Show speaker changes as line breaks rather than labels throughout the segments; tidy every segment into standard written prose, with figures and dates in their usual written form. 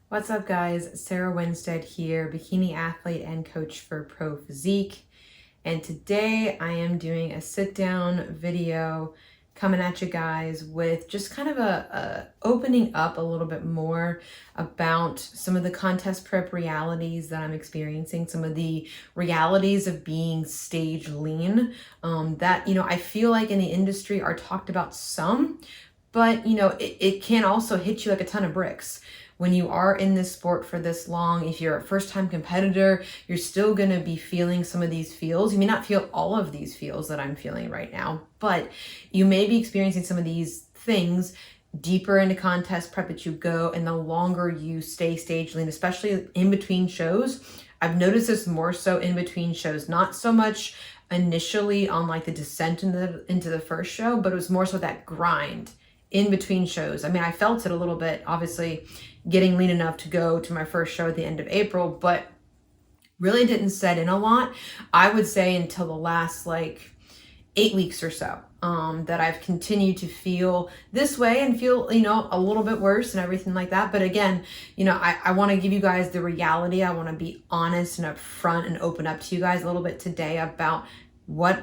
What's up, guys? Sarah Winstead here, bikini athlete and coach for Pro Physique. And today I am doing a sit-down video coming at you guys with just kind of a opening up a little bit more about some of the contest prep realities that I'm experiencing, some of the realities of being stage lean that, I feel like in the industry are talked about some, but, it can also hit you like a ton of bricks. When you are in this sport for this long, if you're a first-time competitor, you're still going to be feeling some of these feels. You may not feel all of these feels that I'm feeling right now, but you may be experiencing some of these things deeper into contest prep that you go, and the longer you stay stage lean, especially in between shows. I've noticed this more so in between shows, not so much initially on like the descent into the first show, but it was more so that grind in between shows. I mean, I felt it a little bit, obviously, getting lean enough to go to my first show at the end of April, but really didn't set in a lot, I would say, until the last like 8 weeks or so, that I've continued to feel this way and feel, a little bit worse and everything like that. But again, I want to give you guys the reality. I want to be honest and upfront and open up to you guys a little bit today about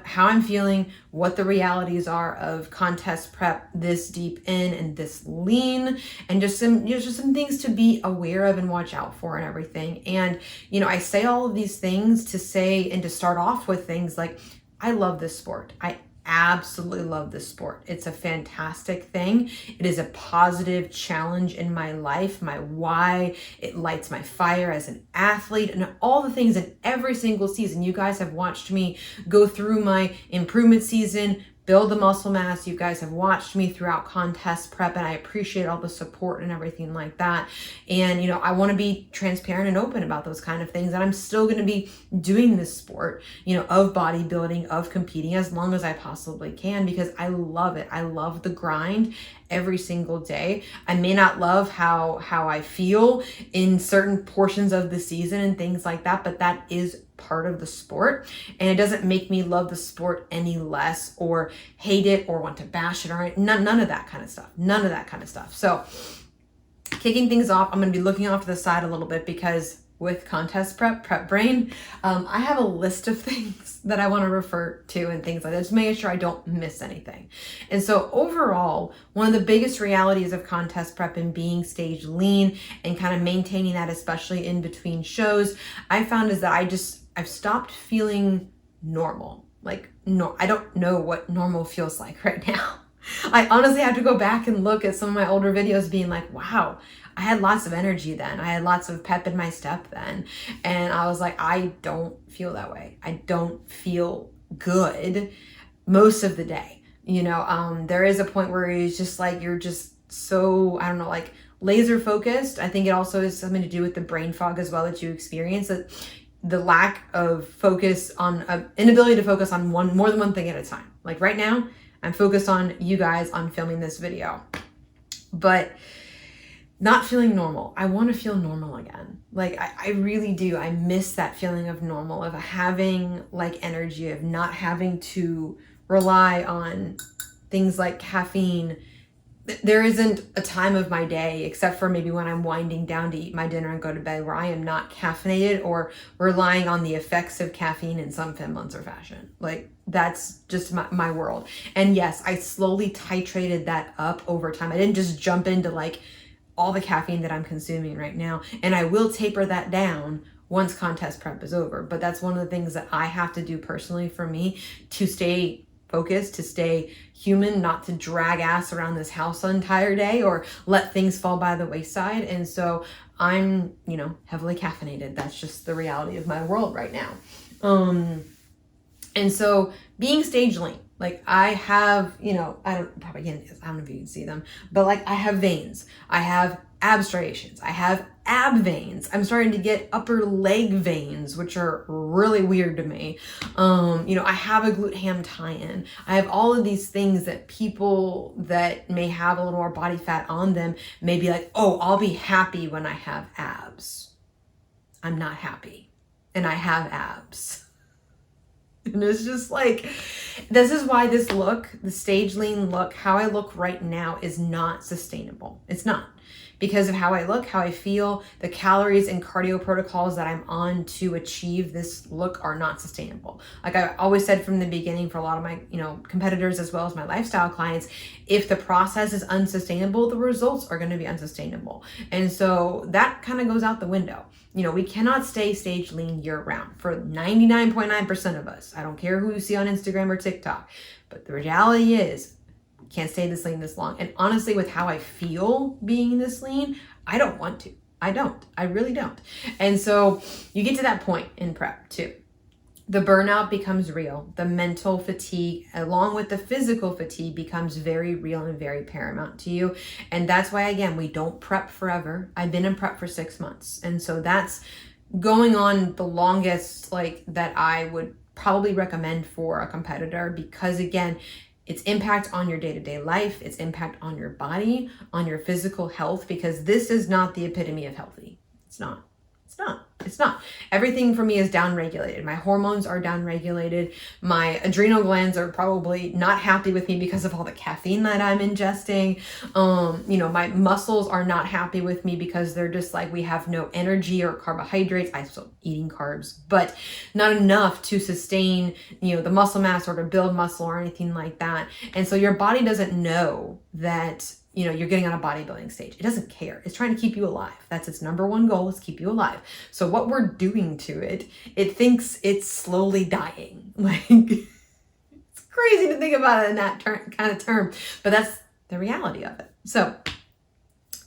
how I'm feeling, what the realities are of contest prep this deep in and this lean, and just some things to be aware of and watch out for and everything. And, I say all of these things to say and to start off with things like, I love this sport. I absolutely love this sport. It's a fantastic thing. It is a positive challenge in my life, my why. It lights my fire as an athlete, and all the things in every single season. You guys have watched me go through my improvement season, build the muscle mass. You guys have watched me throughout contest prep, and I appreciate all the support and everything like that. And, I want to be transparent and open about those kind of things. And I'm still going to be doing this sport, of bodybuilding, of competing as long as I possibly can, because I love it. I love the grind every single day. I may not love how I feel in certain portions of the season and things like that, but that is part of the sport, and it doesn't make me love the sport any less or hate it or want to bash it or none of that kind of stuff. So kicking things off, I'm going to be looking off to the side a little bit because with contest prep brain, I have a list of things that I want to refer to and things like that, just making sure I don't miss anything. And so overall, one of the biggest realities of contest prep and being stage lean and kind of maintaining that, especially in between shows, I found is that I've stopped feeling normal. Like, no, I don't know what normal feels like right now. I honestly have to go back and look at some of my older videos being like, wow, I had lots of energy then. I had lots of pep in my step then. And I was like, I don't feel that way. I don't feel good most of the day. There is a point where it's just like, you're just so, I don't know, like laser focused. I think it also has something to do with the brain fog as well that you experience, that the lack of focus on, inability to focus on more than one thing at a time. Like right now, I'm focused on you guys, on filming this video, but not feeling normal. I want to feel normal again. Like I really do. I miss that feeling of normal, of having like energy, of not having to rely on things like caffeine. There isn't a time of my day, except for maybe when I'm winding down to eat my dinner and go to bed, where I am not caffeinated or relying on the effects of caffeine in some semblance or fashion. Like that's just my world. And yes, I slowly titrated that up over time. I didn't just jump into like all the caffeine that I'm consuming right now. And I will taper that down once contest prep is over. But that's one of the things that I have to do personally for me to stay focused, to stay human, not to drag ass around this house the entire day or let things fall by the wayside. And so I'm, heavily caffeinated. That's just the reality of my world right now. And so being stage lean, like I have, I don't know if you can see them, but like I have veins, I have ab striations, I have ab veins. I'm starting to get upper leg veins, which are really weird to me. I have a glute ham tie-in. I have all of these things that people that may have a little more body fat on them may be like, oh, I'll be happy when I have abs. I'm not happy, and I have abs. And it's just like, this is why this look, the stage lean look, how I look right now is not sustainable. It's not. because of how I look, how I feel. The calories and cardio protocols that I'm on to achieve this look are not sustainable. Like I always said from the beginning, for a lot of my, competitors as well as my lifestyle clients, if the process is unsustainable, the results are going to be unsustainable. And so that kind of goes out the window. We cannot stay stage lean year round for 99.9% of us. I don't care who you see on Instagram or TikTok, but the reality is we can't stay this lean this long. And honestly, with how I feel being this lean, I don't want to. I really don't. And so you get to that point in prep too. The burnout becomes real. The mental fatigue, along with the physical fatigue, becomes very real and very paramount to you. And that's why, again, we don't prep forever. I've been in prep for 6 months. And so that's going on the longest, that I would probably recommend for a competitor, because again, its impact on your day-to-day life, its impact on your body, on your physical health, because this is not the epitome of healthy. It's not. Everything for me is downregulated. My hormones are downregulated. My adrenal glands are probably not happy with me because of all the caffeine that I'm ingesting. My muscles are not happy with me because they're just like, we have no energy or carbohydrates. I'm still eating carbs, but not enough to sustain, the muscle mass or to build muscle or anything like that. And so your body doesn't know that you're getting on a bodybuilding stage. It doesn't care. It's trying to keep you alive. That's its number one goal, is keep you alive. So what we're doing to it, it thinks it's slowly dying. It's crazy to think about it in that kind of term, but that's the reality of it. So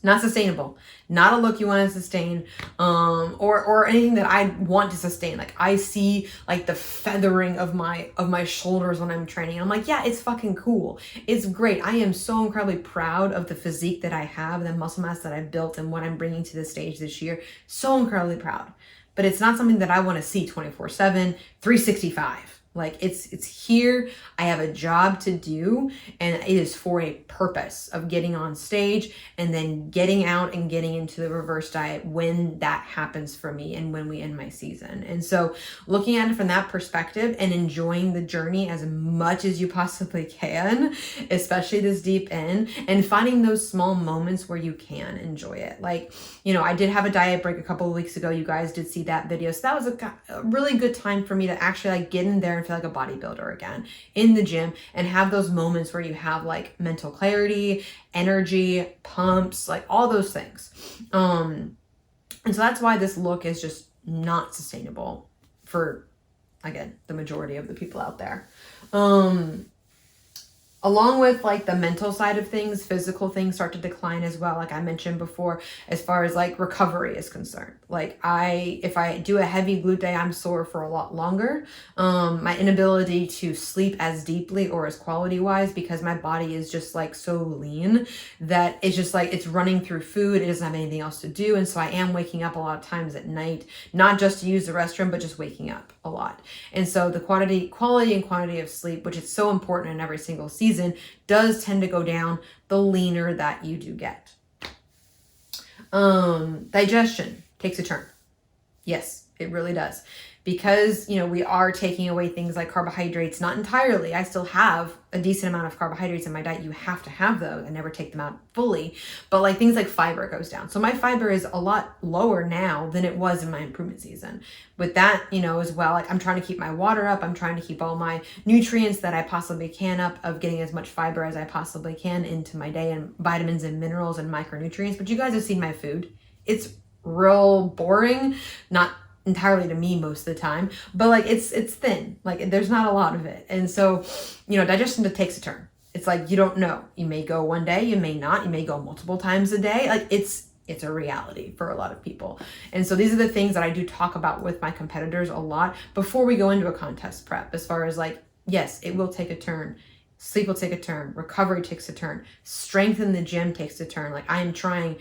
not sustainable, not a look you want to sustain, or anything that I want to sustain. Like I see the feathering of my shoulders when I'm training. I'm like, yeah, it's fucking cool. It's great. I am so incredibly proud of the physique that I have, the muscle mass that I've built, and what I'm bringing to the stage this year. So incredibly proud. But it's not something that I want to see 24/7, 365. It's here. I have a job to do, and it is for a purpose of getting on stage and then getting out and getting into the reverse diet when that happens for me and when we end my season. And so looking at it from that perspective and enjoying the journey as much as you possibly can, especially this deep in, and finding those small moments where you can enjoy it. I did have a diet break a couple of weeks ago. You guys did see that video. So that was a really good time for me to actually get in there and feel like a bodybuilder again in the gym and have those moments where you have mental clarity, energy, pumps, all those things. And so that's why this look is just not sustainable for, again, the majority of the people out there. Along with the mental side of things, physical things start to decline as well. Like I mentioned before, as far as recovery is concerned. If I do a heavy glute day, I'm sore for a lot longer. My inability to sleep as deeply or as quality wise, because my body is just so lean that it's just it's running through food. It doesn't have anything else to do. And so I am waking up a lot of times at night, not just to use the restroom, but just waking up a lot. And so the quality and quantity of sleep, which is so important in every single season, does tend to go down the leaner that you do get. Digestion takes a turn. Yes, it really does. Because, we are taking away things like carbohydrates, not entirely. I still have a decent amount of carbohydrates in my diet. You have to have those. I never take them out fully. But things like fiber goes down. So my fiber is a lot lower now than it was in my improvement season. With that, as well, I'm trying to keep my water up. I'm trying to keep all my nutrients that I possibly can up, of getting as much fiber as I possibly can into my day, and vitamins and minerals and micronutrients. But you guys have seen my food. It's real boring. Not entirely to me most of the time, but it's thin. There's not a lot of it. And so, digestion takes a turn. It's you don't know. You may go one day, you may not, you may go multiple times a day. It's a reality for a lot of people. And so these are the things that I do talk about with my competitors a lot before we go into a contest prep, as far as yes, it will take a turn. Sleep will take a turn. Recovery takes a turn. Strength in the gym takes a turn. I am trying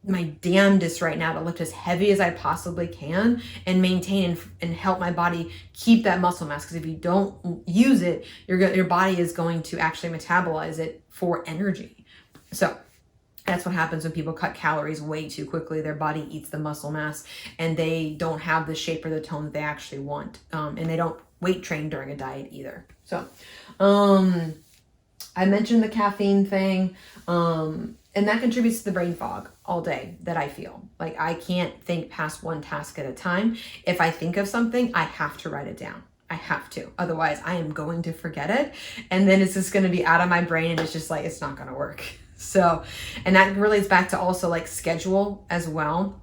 my damnedest right now to lift as heavy as I possibly can and maintain and help my body keep that muscle mass. Because if you don't use it, your body is going to actually metabolize it for energy. So that's what happens when people cut calories way too quickly. Their body eats the muscle mass, and they don't have the shape or the tone that they actually want. And they don't weight train during a diet either. So, I mentioned the caffeine thing, and that contributes to the brain fog all day that I feel. Like I can't think past one task at a time. If I think of something, I have to write it down. I have to. Otherwise, I am going to forget it. And then it's just going to be out of my brain and it's just like, it's not going to work. So, and that relates back to also like schedule as well.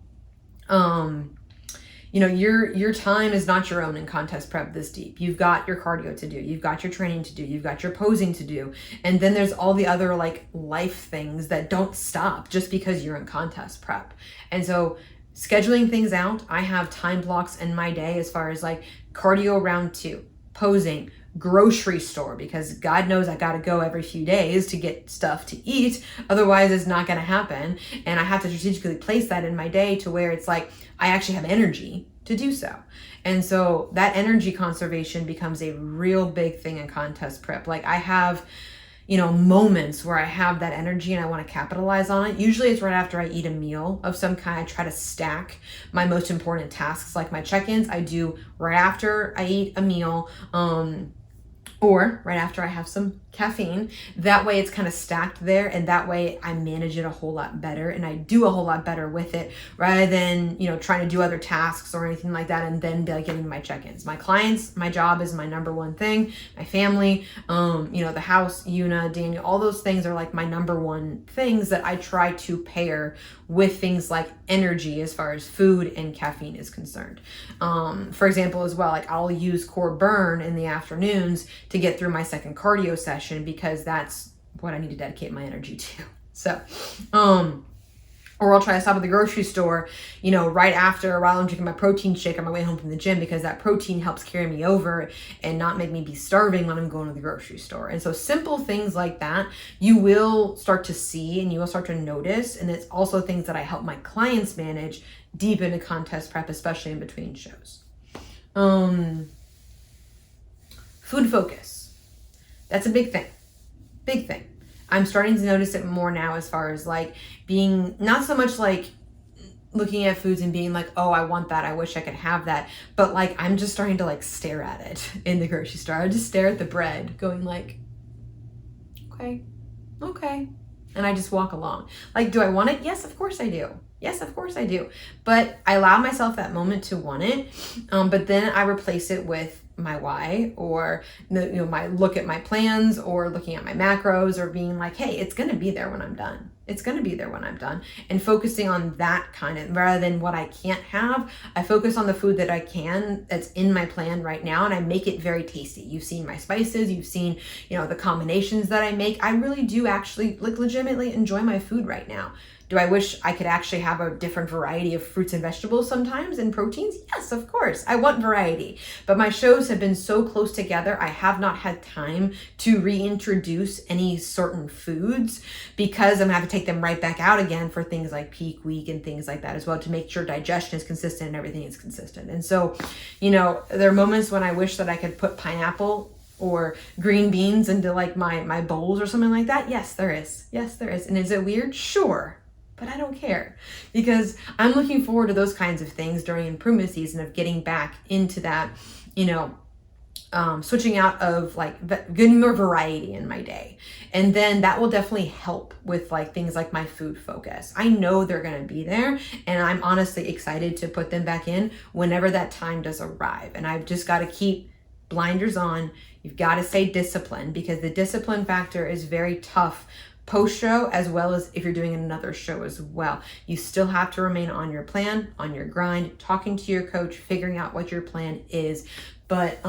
You know, your time is not your own in contest prep this deep. You've got your cardio to do. You've got your training to do. You've got your posing to do. And then there's all the other like life things that don't stop just because you're in contest prep. And so scheduling things out, I have time blocks in my day as far as like cardio round 2, posing, grocery store, because God knows I got to go every few days to get stuff to eat. Otherwise it's not going to happen. And I have to strategically place that in my day to where it's like, I actually have energy to do so. And so that energy conservation becomes a real big thing in contest prep. Like I have, you know, moments where I have that energy and I want to capitalize on it. Usually it's right after I eat a meal of some kind. I try to stack my most important tasks, like my check-ins I do right after I eat a meal, or right after I have some caffeine. That way it's kind of stacked there, and that way I manage it a whole lot better and I do a whole lot better with it, rather than, you know, trying to do other tasks or anything like that and then be like getting my check-ins. My clients, my job is my number one thing. My family, you know, the house, Una, Daniel, all those things are like my number one things that I try to pair with things like energy as far as food and caffeine is concerned. For example, as well, like I'll use core burn in the afternoons to get through my second cardio session, because that's what I need to dedicate my energy to. So, or I'll try to stop at the grocery store, you know, right after, while I'm drinking my protein shake on my way home from the gym, because that protein helps carry me over and not make me be starving when I'm going to the grocery store. And so simple things like that, you will start to see and you will start to notice. And it's also things that I help my clients manage deep into contest prep, especially in between shows. Food focus. That's a big thing. Big thing. I'm starting to notice it more now as far as like being not so much like looking at foods and being like, oh, I want that, I wish I could have that. But like, I'm just starting to like stare at it in the grocery store. I just stare at the bread going like, okay. And I just walk along. Like, do I want it? Yes, of course I do. Yes, of course I do. But I allow myself that moment to want it. But then I replace it with my why, or my look at my plans, or looking at my macros, or being like, hey, it's going to be there when I'm done. It's going to be there when I'm done. And focusing on that kind of, rather than what I can't have, I focus on the food that I can, that's in my plan right now. And I make it very tasty. You've seen my spices, you've seen, you know, the combinations that I make. I really do actually like legitimately enjoy my food right now. Do I wish I could actually have a different variety of fruits and vegetables sometimes and proteins? Yes, of course. I want variety. But my shows have been so close together, I have not had time to reintroduce any certain foods, because I'm going to have to take them right back out again for things like peak week and things like that as well, to make sure digestion is consistent and everything is consistent. And so, you know, there are moments when I wish that I could put pineapple or green beans into like my bowls or something like that. Yes, there is. Yes, there is. And is it weird? Sure. But I don't care, because I'm looking forward to those kinds of things during improvement season, of getting back into that, you know, switching out of like getting more variety in my day. And then that will definitely help with like things like my food focus. I know they're going to be there, and I'm honestly excited to put them back in whenever that time does arrive. And I've just got to keep blinders on. You've got to stay disciplined, because the discipline factor is very tough post-show, as well as if you're doing another show as well. You still have to remain on your plan, on your grind, talking to your coach, figuring out what your plan is. But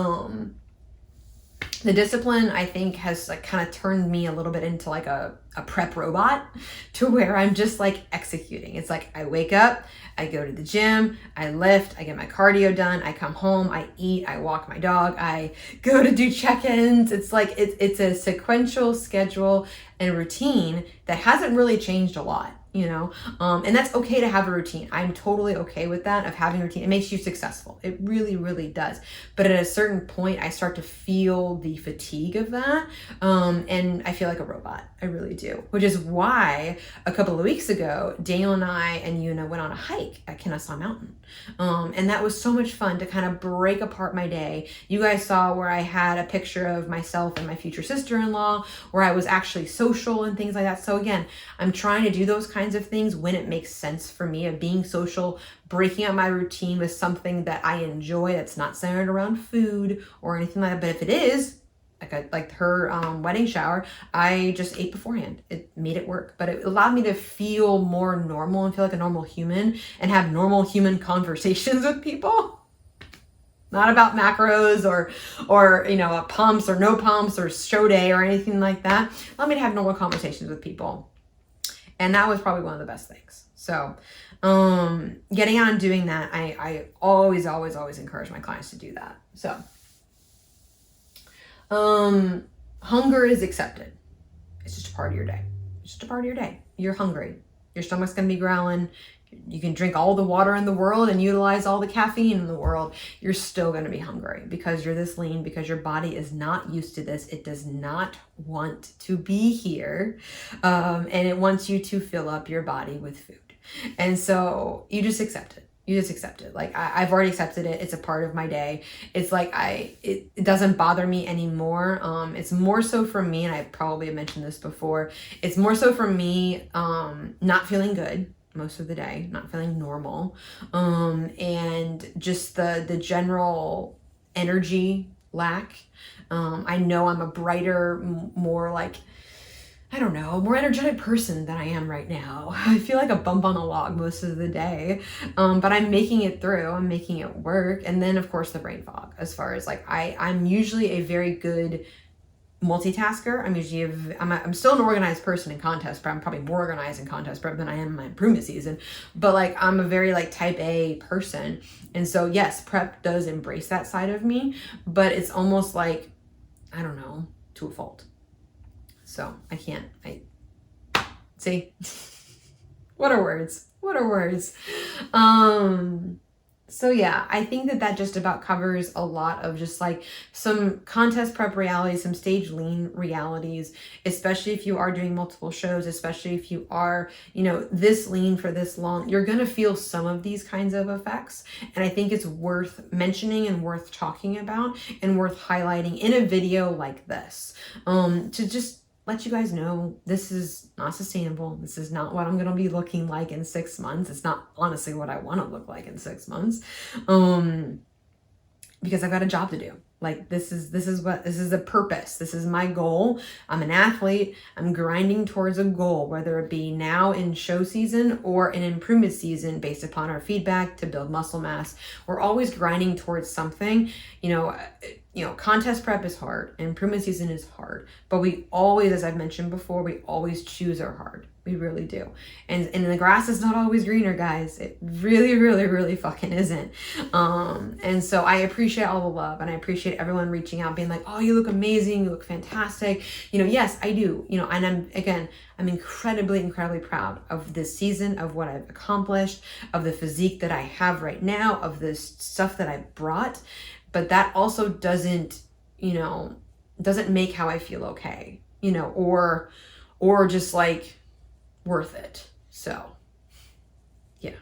the discipline, I think, has like kind of turned me a little bit into like a prep robot, to where I'm just like executing. It's like I wake up, I go to the gym, I lift, I get my cardio done, I come home, I eat, I walk my dog, I go to do check-ins. It's like it's a sequential schedule and routine that hasn't really changed a lot you know? And that's okay to have a routine. I'm totally okay with that, of having a routine. It makes you successful. It really, really does. But at a certain point, I start to feel the fatigue of that. And I feel like a robot. I really do. Which is why a couple of weeks ago, Daniel and I and Yuna went on a hike at Kennesaw Mountain. And that was so much fun to kind of break apart my day. You guys saw where I had a picture of myself and my future sister-in-law, where I was actually social and things like that. So again, I'm trying to do those kinds of things when it makes sense for me, of being social, breaking up my routine with something that I enjoy that's not centered around food or anything like that. But if it is, like her wedding shower, I just ate beforehand. It made it work, but it allowed me to feel more normal and feel like a normal human and have normal human conversations with people. Not about macros or you know, pumps or no pumps or show day or anything like that. Allowed me to have normal conversations with people. And that was probably one of the best things. So getting out and doing that, I always encourage my clients to do that. So hunger is accepted. It's just a part of your day. It's just a part of your day. You're hungry. Your stomach's going to be growling. You can drink all the water in the world and utilize all the caffeine in the world. You're still going to be hungry because you're this lean, because your body is not used to this. It does not want to be here. And it wants you to fill up your body with food. And so you just accept it. You just accept it. Like I've already accepted it. It's a part of my day. It's like it doesn't bother me anymore. It's more so for me, and I probably have mentioned this before. It's more so for me, not feeling good most of the day, not feeling normal, and just the general energy lack. I know I'm a brighter, more like, I don't know, more energetic person than I am right now. I feel like a bump on a log most of the day, but I'm making it through. I'm making it work. And then of course the brain fog, as far as like, I'm usually a very good multitasker. I'm still an organized person in contest prep. I'm probably more organized in contest prep than I am in my improvement season, but like I'm a very like type A person. And so yes, prep does embrace that side of me, but it's almost like, I don't know, to a fault. So I see, what are words? So yeah, I think that just about covers a lot of just like some contest prep realities, some stage lean realities, especially if you are doing multiple shows, especially if you are, you know, this lean for this long, you're going to feel some of these kinds of effects. And I think it's worth mentioning and worth talking about and worth highlighting in a video like this, to just let you guys know this is not sustainable. This is not what I'm going to be looking like in 6 months. It's not honestly what I want to look like in 6 months. Because I've got a job to do. Like this is the purpose. This is my goal. I'm an athlete. I'm grinding towards a goal, whether it be now in show season or in improvement season based upon our feedback to build muscle mass. We're always grinding towards something. You know, contest prep is hard. Improvement season is hard. But we always, as I've mentioned before, we always choose our hard. We really do. And the grass is not always greener, guys. It really fucking isn't. And so I appreciate all the love, and I appreciate everyone reaching out, being like, oh, you look amazing. You look fantastic. You know, yes, I do. You know, and I'm incredibly proud of this season, of what I've accomplished, of the physique that I have right now, of the stuff that I brought. But that also doesn't make how I feel okay, you know, or just like worth it. So yeah.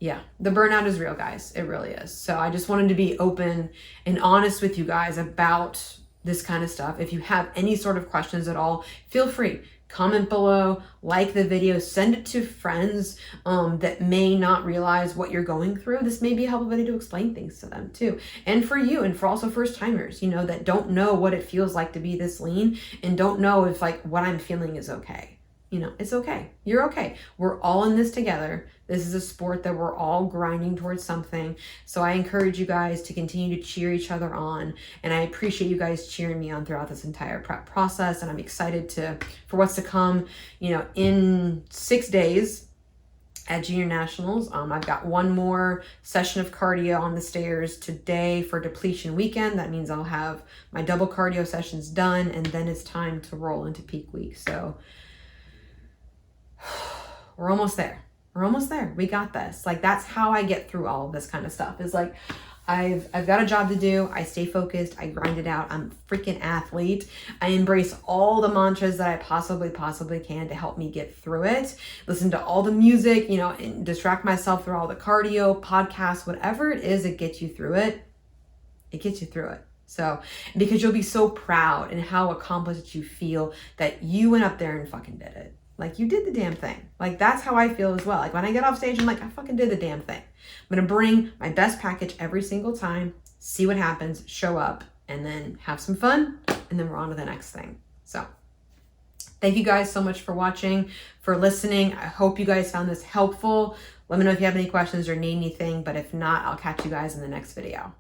Yeah, the burnout is real, guys. It really is. So I just wanted to be open and honest with you guys about this kind of stuff. If you have any sort of questions at all, feel free. Comment below, like the video, send it to friends that may not realize what you're going through. This may be a helpful video to explain things to them too. And for you, and for also first timers, you know, that don't know what it feels like to be this lean and don't know if like what I'm feeling is okay. You know, it's okay. You're okay. We're all in this together. This is a sport that we're all grinding towards something. So I encourage you guys to continue to cheer each other on. And I appreciate you guys cheering me on throughout this entire prep process. And I'm excited for what's to come. You know, in 6 days, at Junior Nationals. I've got one more session of cardio on the stairs today for depletion weekend. That means I'll have my double cardio sessions done, and then it's time to roll into peak week. So we're almost there. We're almost there. We got this. Like, that's how I get through all of this kind of stuff, is like, I've got a job to do. I stay focused. I grind it out. I'm a freaking athlete. I embrace all the mantras that I possibly can to help me get through it. Listen to all the music, you know, and distract myself through all the cardio, podcasts, whatever it is that gets you through it. It gets you through it. So, because you'll be so proud and how accomplished you feel that you went up there and fucking did it. Like, you did the damn thing. Like, that's how I feel as well. Like, when I get off stage, I'm like, I fucking did the damn thing. I'm going to bring my best package every single time, see what happens, show up, and then have some fun, and then we're on to the next thing. So, thank you guys so much for watching, for listening. I hope you guys found this helpful. Let me know if you have any questions or need anything, but if not, I'll catch you guys in the next video.